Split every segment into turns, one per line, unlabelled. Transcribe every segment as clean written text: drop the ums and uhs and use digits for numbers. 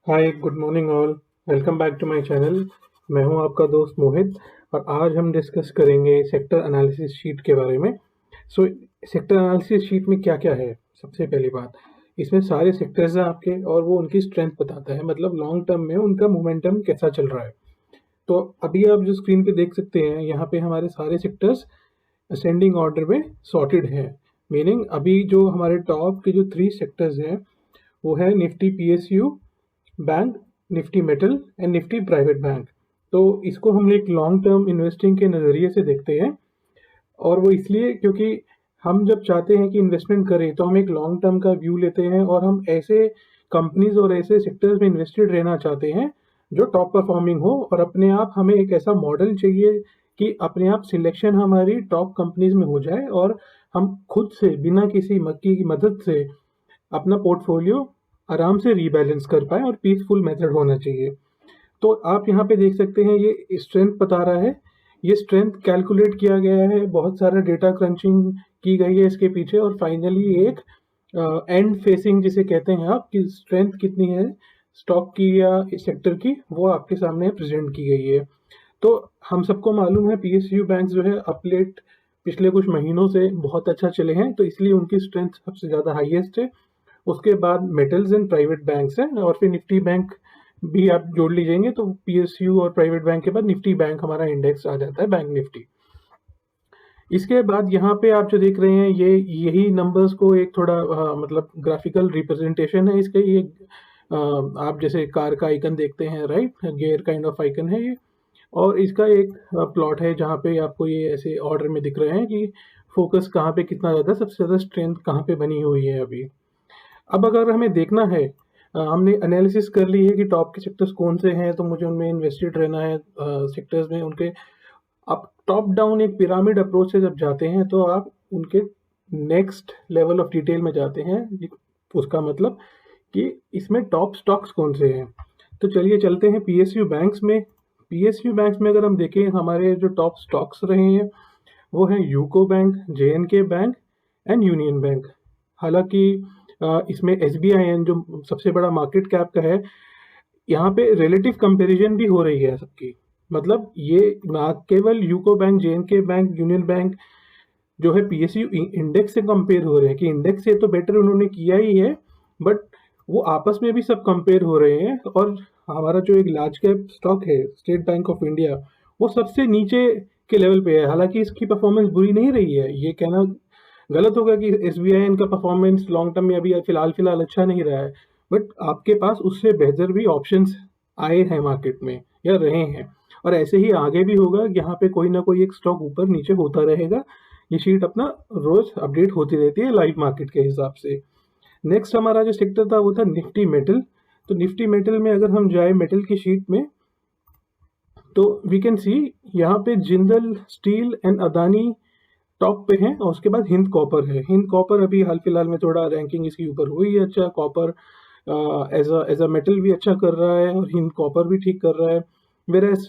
Hi, good morning all. Welcome back to my channel. मैं हूं आपका दोस्त मोहित और आज हम डिस्कस करेंगे सेक्टर एनालिसिस शीट के बारे में। सो सेक्टर एनालिसिस शीट में क्या क्या है? सबसे पहली बात, इसमें सारे सेक्टर्स हैं आपके और वो उनकी स्ट्रेंथ बताता है, मतलब लॉन्ग टर्म में उनका मोमेंटम कैसा चल रहा है। तो अभी आप जो स्क्रीन पे देख सकते हैं, यहाँ पे हमारे सारे सेक्टर्स असेंडिंग ऑर्डर में सॉर्टेड हैं। मीनिंग अभी जो हमारे टॉप के जो 3 सेक्टर्स हैं वो है Nifty PSU bank, Nifty metal and Nifty private bank. तो इसको हम एक लॉन्ग टर्म इन्वेस्टिंग के नज़रिए से देखते हैं, और वो इसलिए क्योंकि हम जब चाहते हैं कि इन्वेस्टमेंट करें तो हम एक लॉन्ग टर्म का व्यू लेते हैं और हम ऐसे कंपनीज और ऐसे सेक्टर्स में इन्वेस्टेड रहना चाहते हैं जो टॉप परफॉर्मिंग हो, और अपने आप हमें एक ऐसा मॉडल चाहिए कि अपने आप सिलेक्शन हमारी टॉप कंपनीज में हो जाए और हम खुद से बिना किसी मक्की की मदद से अपना पोर्टफोलियो आराम से रीबैलेंस कर पाएँ, और पीसफुल मेथड होना चाहिए। तो आप यहाँ पे देख सकते हैं ये स्ट्रेंथ बता रहा है। ये स्ट्रेंथ कैलकुलेट किया गया है, बहुत सारा डेटा क्रंचिंग की गई है इसके पीछे, और फाइनली एक एंड फेसिंग जिसे कहते हैं आप, कि स्ट्रेंथ कितनी है स्टॉक की या इस सेक्टर की, वो आपके सामने प्रेजेंट की गई है। तो हम सबको मालूम है पीएसयू बैंक जो है अपलेट पिछले कुछ महीनों से बहुत अच्छा चले हैं, तो इसलिए उनकी स्ट्रेंथ सबसे ज़्यादा हाईएस्ट है। उसके बाद मेटल्स एंड प्राइवेट बैंक्स हैं, और फिर निफ्टी बैंक भी आप जोड़ लीजिएंगे तो पीएसयू और प्राइवेट बैंक के बाद निफ्टी बैंक हमारा इंडेक्स आ जाता है, बैंक निफ्टी। इसके बाद यहाँ पे आप जो देख रहे हैं ये यही नंबर्स को एक थोड़ा मतलब ग्राफिकल रिप्रेजेंटेशन है इसके। ये आप जैसे कार का आइकन देखते हैं, right, gear kind of icon है ये। और इसका एक प्लॉट है जहाँ पे आपको ये ऐसे ऑर्डर में दिख रहे हैं कि फोकस कहाँ पे कितना ज़्यादा, सबसे ज़्यादा स्ट्रेंथ कहाँ पे बनी हुई है अभी। अब अगर हमें देखना है, हमने एनालिसिस कर ली है कि टॉप के सेक्टर्स कौन से हैं, तो मुझे उनमें इन्वेस्टेड रहना है सेक्टर्स में उनके। आप टॉप डाउन एक पिरामिड अप्रोच से जब जाते हैं तो आप उनके नेक्स्ट लेवल ऑफ डिटेल में जाते हैं। उसका मतलब कि इसमें टॉप स्टॉक्स कौन से हैं। तो चलिए चलते हैं पीएसयू बैंक्स में। पीएसयू बैंक्स में अगर हम देखें, हमारे जो टॉप स्टॉक्स रहे हैं वो हैं UCO bank, JNK bank and union bank. हालांकि इसमें एसबीआई जो सबसे बड़ा मार्केट कैप का है, यहाँ पे रिलेटिव कंपैरिजन भी हो रही है सबकी। मतलब ये ना केवल UCO bank, JNK bank, union bank जो है पीएसयू इंडेक्स से कंपेयर हो रहे हैं, कि इंडेक्स से तो बेटर उन्होंने किया ही है, बट वो आपस में भी सब कंपेयर हो रहे हैं। और हमारा जो एक लार्ज कैप स्टॉक है स्टेट बैंक ऑफ इंडिया, वो सबसे नीचे के लेवल पे है। हालांकि इसकी परफॉर्मेंस बुरी नहीं रही है, ये कहना गलत होगा कि एसबीआई इनका परफॉर्मेंस लॉन्ग टर्म में अभी फिलहाल अच्छा नहीं रहा है, बट आपके पास उससे बेहतर भी ऑप्शंस आए हैं मार्केट में या रहे हैं, और ऐसे ही आगे भी होगा। यहाँ पे कोई ना कोई एक स्टॉक ऊपर नीचे होता रहेगा। ये शीट अपना रोज अपडेट होती रहती है लाइव मार्केट के हिसाब से। नेक्स्ट हमारा जो सेक्टर था वो था निफ्टी मेटल। तो निफ्टी मेटल में अगर हम जाए मेटल की शीट में, तो वी कैन सी यहाँ पे Jindal steel and Adani top पे है, और उसके बाद हिंद कॉपर है। हिंद कॉपर अभी हाल फिलहाल में थोड़ा रैंकिंग इसकी ऊपर हुई है। अच्छा, कॉपर एज अ मेटल भी अच्छा कर रहा है और हिंद कॉपर भी ठीक कर रहा है। Whereas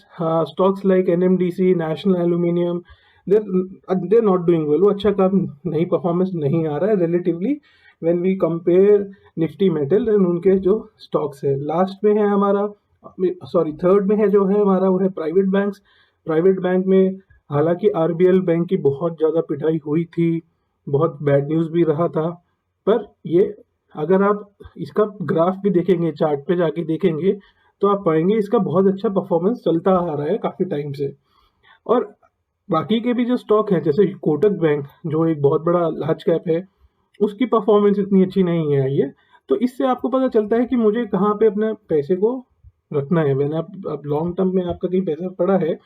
stocks like NMDC, National Aluminium, they're not doing well. वो अच्छा काम नहीं, परफॉर्मेंस नहीं आ रहा है relatively when we compare Nifty metal and उनके जो स्टॉक्स है। लास्ट में है हमारा, सॉरी थर्ड में है जो है हमारा, वो है प्राइवेट बैंक्स। प्राइवेट बैंक में हालांकि आरबीएल बैंक की बहुत ज़्यादा पिटाई हुई थी, बहुत बैड न्यूज़ भी रहा था, पर ये अगर आप इसका ग्राफ भी देखेंगे, चार्ट पे जाके देखेंगे, तो आप पाएंगे इसका बहुत अच्छा परफॉर्मेंस चलता आ रहा है काफ़ी टाइम से। और बाकी के भी जो स्टॉक हैं जैसे कोटक बैंक, जो एक बहुत बड़ा लार्ज कैप है, उसकी परफॉर्मेंस इतनी अच्छी नहीं है ये। तो इससे आपको पता चलता है कि मुझे कहाँ पे अपने पैसे को रखना है। मैंने अब लॉन्ग टर्म में आपका कहीं पैसा पड़ा है,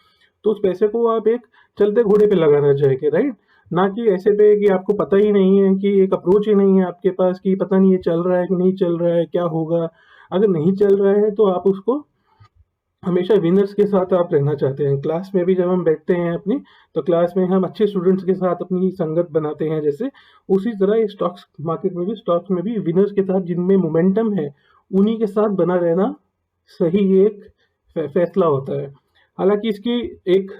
तो उस पैसे को आप एक चलते घोड़े पे लगाना चाहिए, राइट, ना कि ऐसे पे कि आपको पता ही नहीं है, कि एक अप्रोच ही नहीं है आपके पास कि पता नहीं ये चल रहा है कि नहीं चल रहा है, क्या होगा। अगर नहीं चल रहा है तो आप उसको हमेशा विनर्स के साथ आप रहना चाहते हैं। क्लास में भी जब हम बैठते हैं अपनी, तो क्लास में हम अच्छे स्टूडेंट्स के साथ अपनी संगत बनाते हैं, जैसे उसी तरह ये स्टॉक्स मार्केट में भी, स्टॉक्स में भी विनर्स के साथ, जिनमें मोमेंटम है, उन्हीं के साथ बना रहना सही एक फैसला होता है। हालांकि इसकी एक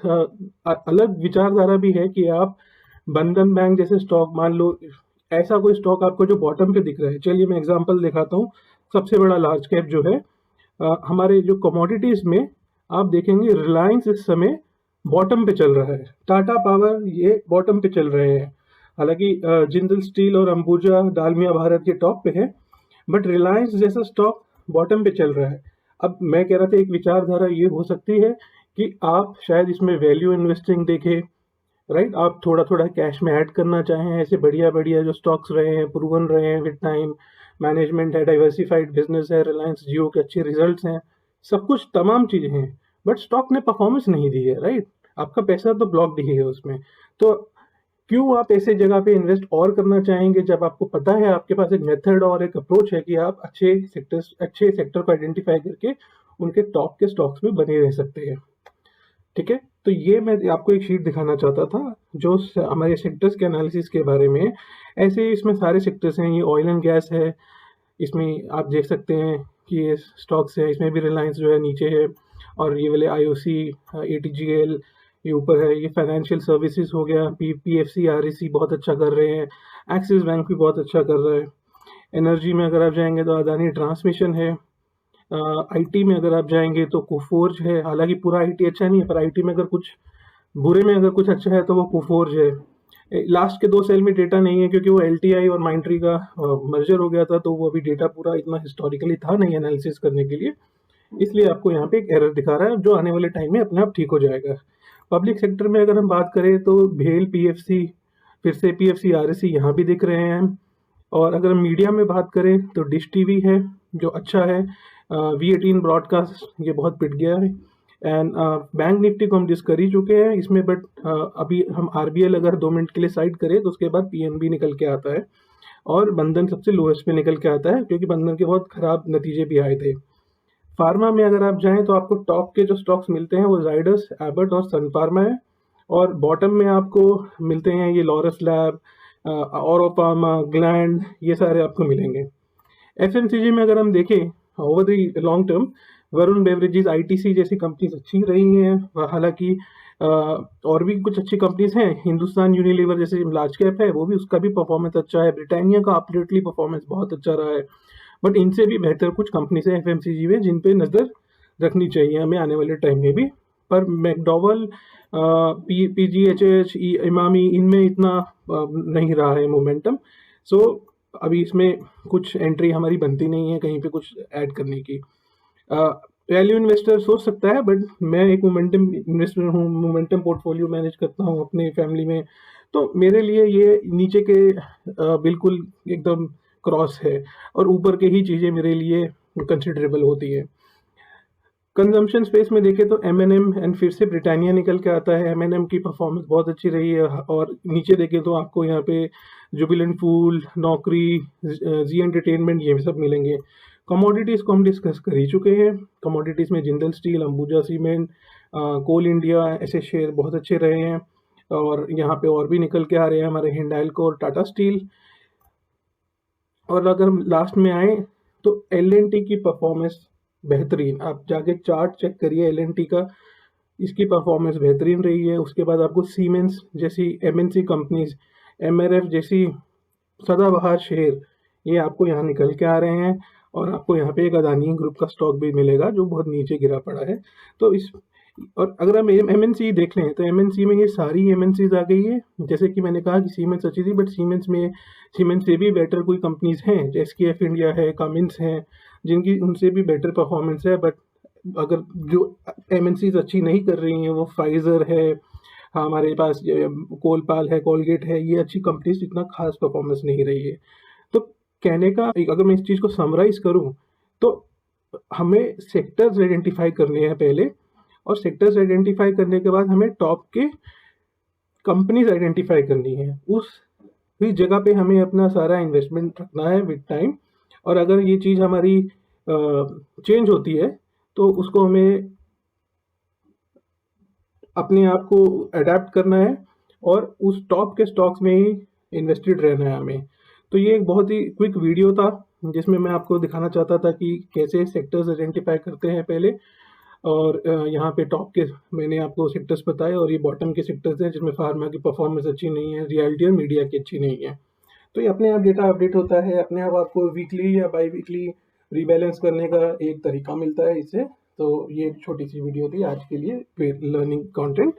अलग विचारधारा भी है कि आप बंधन बैंक जैसे स्टॉक मान लो, ऐसा कोई स्टॉक आपको जो बॉटम पे दिख रहा है। चलिए मैं एग्जांपल दिखाता हूँ। सबसे बड़ा लार्ज कैप जो है हमारे जो कमोडिटीज़ में आप देखेंगे रिलायंस इस समय बॉटम पे चल रहा है, टाटा पावर ये बॉटम पे चल रहे हैं। हालांकि जिंदल स्टील और अंबुजा डालमिया भारत के टॉप पे है, बट रिलायंस जैसा स्टॉक बॉटम पे चल रहा है। अब मैं कह रहा था एक विचारधारा ये हो सकती है कि आप शायद इसमें वैल्यू इन्वेस्टिंग देखें, राइट। आप थोड़ा थोड़ा कैश में ऐड करना चाहें, ऐसे बढ़िया बढ़िया जो स्टॉक्स रहे हैं, प्रूवन रहे हैं विद टाइम, मैनेजमेंट है, डाइवर्सिफाइड बिजनेस है, रिलायंस जियो के अच्छे रिजल्ट्स हैं, सब कुछ तमाम चीज़ें हैं, बट स्टॉक ने परफॉर्मेंस नहीं दी है, राइट। आपका पैसा तो ब्लॉक ही है उसमें। तो क्यों आप ऐसे जगह पे इन्वेस्ट और करना चाहेंगे जब आपको पता है, आपके पास एक मेथड और एक अप्रोच है कि आप अच्छे सेक्टर को आइडेंटिफाई करके उनके टॉप के स्टॉक्स में बने रह सकते हैं। ठीक है, तो ये मैं आपको एक शीट दिखाना चाहता था जो हमारे सेक्टर्स के एनालिसिस के बारे में है। ऐसे ही इसमें सारे सेक्टर्स हैं, ये ऑयल एंड गैस है, इसमें आप देख सकते हैं कि ये स्टॉक्स है, इसमें भी रिलायंस जो है नीचे है, और ये वाले आईओसी, एटीजीएल ये ऊपर है। ये फाइनेंशियल सर्विसेज हो गया, पीएफसी आरईसी बहुत अच्छा कर रहे हैं, एक्सिस बैंक भी बहुत अच्छा कर रहा है। एनर्जी में अगर आप जाएंगे तो अदानी ट्रांसमिशन है। आईटी में अगर आप जाएंगे तो कोफोर्ज है, हालांकि पूरा आईटी अच्छा नहीं है, पर आईटी में अगर कुछ बुरे में अगर कुछ अच्छा है तो वो कोफोर्ज है। लास्ट के 2 सेल में डेटा नहीं है क्योंकि वो एलटीआई और माइंट्री का मर्जर हो गया था, तो वो अभी डेटा पूरा इतना हिस्टोरिकली था नहीं एनालिसिस करने के लिए, इसलिए आपको यहाँ पे एक एरर दिखा रहा है जो आने वाले टाइम में अपने आप ठीक हो जाएगा। पब्लिक सेक्टर में अगर हम बात करें तो भेल पीएफसी, फिर से पीएफसी आरएससी यहाँ भी दिख रहे हैं। और अगर हम मीडिया में बात करें तो डिश टीवी है जो अच्छा है, V18 ब्रॉडकास्ट ये बहुत पिट गया है। एंड बैंक निफ्टी को हम डिस्कस कर ही चुके हैं इसमें, बट अभी हम आरबीएल अगर 2 मिनट के लिए साइड करें तो उसके बाद पीएनबी निकल के आता है, और बंधन सबसे लोएस्ट पे निकल के आता है क्योंकि बंधन के बहुत खराब नतीजे भी आए थे। फार्मा में अगर आप जाएं तो आपको टॉप के जो स्टॉक्स मिलते हैं वो जाइडस, एबट और सन फार्मा है, और बॉटम में आपको मिलते हैं ये लॉरस लैब, औरो फार्मा, ग्लैंड, ये सारे आपको मिलेंगे। एफएमसीजी में अगर हम देखें over the long term, Varun beverages, ITC जैसी कंपनीज अच्छी रही हैं। हालांकि और भी कुछ अच्छी कंपनीज हैं, हिंदुस्तान यूनिलीवर जैसे लार्ज कैप है वो भी, उसका भी परफॉर्मेंस अच्छा है। ब्रिटानिया का अपडेटली परफॉर्मेंस बहुत अच्छा रहा है, बट इनसे भी बेहतर कुछ कंपनीज है एफएमसीजी में जिन पे नज़र रखनी चाहिए हमें आने वाले टाइम में भी। पर मैकडॉवल, पीजीएचएच, इमामी, इनमें इतना नहीं रहा है मोमेंटम। सो अभी इसमें कुछ एंट्री हमारी बनती नहीं है कहीं पे कुछ ऐड करने की। वैल्यू इन्वेस्टर सोच सकता है, बट मैं एक मोमेंटम इन्वेस्टर हूँ, मोमेंटम पोर्टफोलियो मैनेज करता हूँ अपने फैमिली में, तो मेरे लिए ये नीचे के बिल्कुल एकदम क्रॉस है, और ऊपर के ही चीज़ें मेरे लिए कंसिडरेबल होती है। कंजम्पशन स्पेस में देखें तो एम एंड फिर से ब्रिटानिया निकल के आता है। एम की परफॉर्मेंस बहुत अच्छी रही है, और नीचे देखें तो आपको यहाँ पे जुबिलेंट फूल, नौकरी, जी एंटरटेनमेंट, ये सब मिलेंगे। कमोडिटीज़ को हम डिस्कस कर ही चुके हैं। कमोडिटीज़ में जिंदल स्टील, अंबुजा सीमेंट, कोल इंडिया, ऐसे शेयर बहुत अच्छे रहे हैं, और यहाँ पे और भी निकल के आ रहे हैं हमारे हिंडाल्को और टाटा स्टील। और अगर हम लास्ट में आए तो एल की परफॉर्मेंस बेहतरीन, आप जाके चार्ट चेक करिए एल का, इसकी परफॉर्मेंस बेहतरीन रही है। उसके बाद आपको सीमेंस जैसी एमएनसी कंपनीज, एमआरएफ जैसी सदाबहार शेयर, ये आपको यहाँ निकल के आ रहे हैं, और आपको यहाँ पे एक अदानी ग्रुप का स्टॉक भी मिलेगा जो बहुत नीचे गिरा पड़ा है। तो इस, और अगर हम एमएनसी देख लें तो एमएनसी में ये सारी एमएनसीज आ गई है। जैसे कि मैंने कहा कि सीमेंस अच्छी थी, बट सीमेंस से भी बेटर कोई कंपनीज हैं, एसकेएफ इंडिया है, कामिंस हैं, जिनकी उनसे भी बेटर परफॉर्मेंस है। बट अगर जो एमएनसीज अच्छी नहीं कर रही हैं वो फाइजर है, हमारे पास कोलपाल है, कोलगेट है, ये अच्छी कंपनीज इतना खास परफॉर्मेंस नहीं रही है। तो कहने का अगर मैं इस चीज़ को समराइज करूं तो हमें सेक्टर्स आइडेंटिफाई करने हैं पहले, और सेक्टर्स आइडेंटिफाई करने के बाद हमें टॉप के कंपनीज आइडेंटिफाई करनी है। उस ही जगह पे हमें अपना सारा इन्वेस्टमेंट रखना है विद टाइम, और अगर ये चीज़ हमारी चेंज होती है तो उसको हमें अपने आप को अडेप्ट करना है, और उस टॉप के स्टॉक्स में ही इन्वेस्टेड रहना है हमें। तो ये एक बहुत ही क्विक वीडियो था जिसमें मैं आपको दिखाना चाहता था कि कैसे सेक्टर्स आइडेंटिफाई करते हैं पहले, और यहाँ पे टॉप के मैंने आपको सेक्टर्स बताए, और ये बॉटम के सेक्टर्स हैं जिसमें फार्मा की परफॉर्मेंस अच्छी नहीं है, रियलिटी और मीडिया की अच्छी नहीं है। तो ये अपने आप डेटा अपडेट होता है, अपने आप आपको वीकली या बाई वीकली रीबैलेंस करने का एक तरीका मिलता है इससे। तो ये एक छोटी सी वीडियो थी आज के लिए फिर learning content.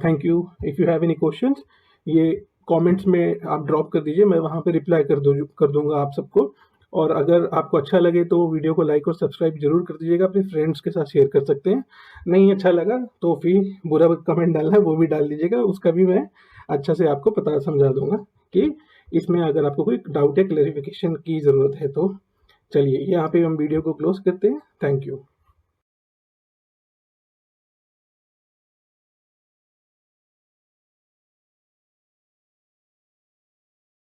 Thank you. If you have any questions ये कमेंट्स में आप ड्रॉप कर दीजिए, मैं वहाँ पे रिप्लाई कर दूंगा आप सबको। और अगर आपको अच्छा लगे तो वीडियो को लाइक और सब्सक्राइब जरूर कर दीजिएगा, अपने फ्रेंड्स के साथ शेयर कर सकते हैं। नहीं अच्छा लगा तो फिर बुरा कमेंट डालना है वो भी डाल दीजिएगा, उसका भी मैं अच्छा से आपको पता समझा दूंगा कि इसमें अगर आपको कोई डाउट या क्लैरिफिकेशन की ज़रूरत है तो। चलिए यहाँ पे हम वीडियो को क्लोज करते हैं। Thank you.